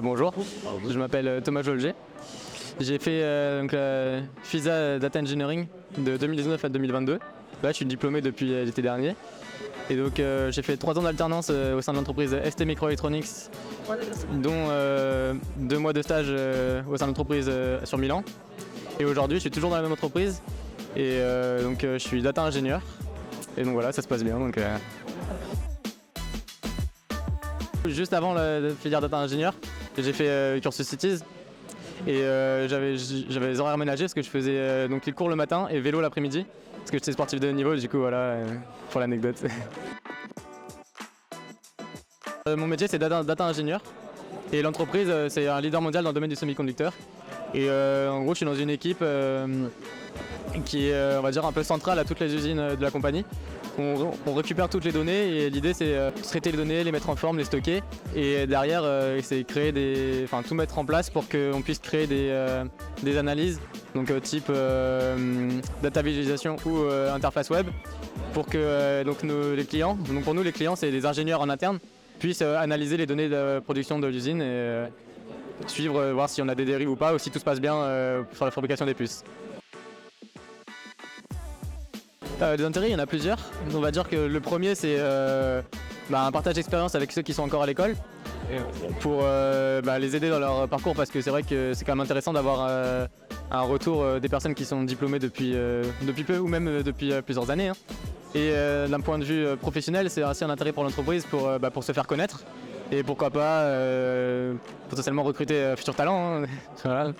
Bonjour, je m'appelle Thomas Jolger. J'ai fait FISA Data Engineering de 2019 à 2022. Là, je suis diplômé depuis l'été dernier. Et donc, j'ai fait 3 ans d'alternance au sein de l'entreprise ST Microelectronics, dont 2 mois de stage au sein de l'entreprise sur Milan. Et aujourd'hui, je suis toujours dans la même entreprise. Et je suis data ingénieur. Et donc voilà, ça se passe bien. Juste avant la filière data ingénieur, j'ai fait cursus Cities et j'avais les horaires aménagés parce que je faisais les cours le matin et vélo l'après-midi parce que j'étais sportif de haut niveau, du coup voilà pour l'anecdote. Mon métier c'est data ingénieur et l'entreprise c'est un leader mondial dans le domaine du semi-conducteur et en gros je suis dans une équipe qui est on va dire un peu centrale à toutes les usines de la compagnie. On récupère toutes les données et l'idée c'est traiter les données, les mettre en forme, les stocker et derrière c'est créer tout mettre en place pour qu'on puisse créer des analyses donc type data visualisation ou interface web pour que les clients, donc pour nous les clients c'est des ingénieurs en interne, puissent analyser les données de production de l'usine et suivre, voir si on a des dérives ou pas ou si tout se passe bien sur la fabrication des puces. Des intérêts, il y en a plusieurs. On va dire que le premier, c'est un partage d'expérience avec ceux qui sont encore à l'école pour les aider dans leur parcours parce que c'est vrai que c'est quand même intéressant d'avoir un retour des personnes qui sont diplômées depuis peu ou même depuis plusieurs années. Et d'un point de vue professionnel, c'est aussi un intérêt pour l'entreprise pour se faire connaître et pourquoi pas potentiellement recruter futurs talents. Voilà.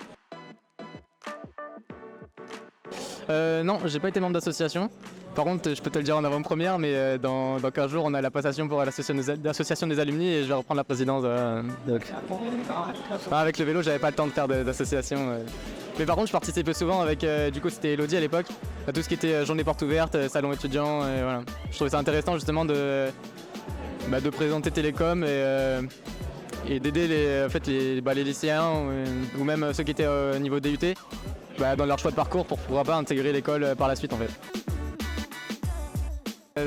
Non, j'ai pas été membre d'association. Par contre, je peux te le dire en avant-première, mais dans 15 jours, on a la passation pour l'association des alumni et je vais reprendre la présidence. Avec le vélo, j'avais pas le temps de faire d'association. Mais par contre, je participais souvent avec, du coup, c'était Elodie à l'époque, à tout ce qui était journée porte ouverte, salon étudiant, et voilà. Je trouvais ça intéressant justement de présenter Télécom et d'aider les lycéens ou même ceux qui étaient au niveau DUT. Dans leur choix de parcours pour pourquoi pas intégrer l'école par la suite en fait.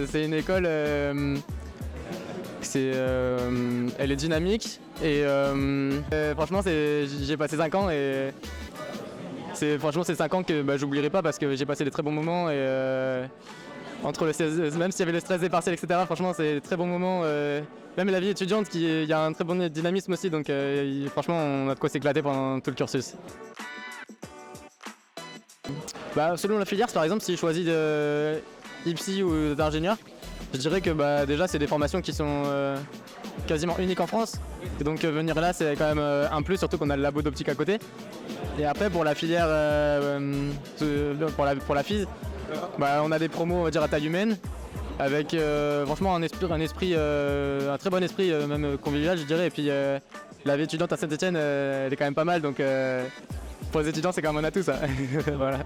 C'est une école, elle est dynamique et franchement j'y ai passé 5 ans et c'est 5 ans que j'oublierai pas parce que j'ai passé des très bons moments et même s'il y avait le stress des partiels etc. Franchement c'est des très bons moments. Même la vie étudiante il y a un très bon dynamisme aussi donc franchement on a de quoi s'éclater pendant tout le cursus. Selon la filière, par exemple, si je choisis de IPSI ou d'ingénieur, je dirais que déjà c'est des formations qui sont quasiment uniques en France. Et donc venir là c'est quand même un plus, surtout qu'on a le labo d'optique à côté. Et après pour la filière, pour la FIS, on a des promos on va dire à taille humaine, avec franchement un très bon esprit, même convivial je dirais. Et puis la vie étudiante à Saint-Etienne elle est quand même pas mal, donc pour les étudiants c'est quand même un atout ça. Voilà.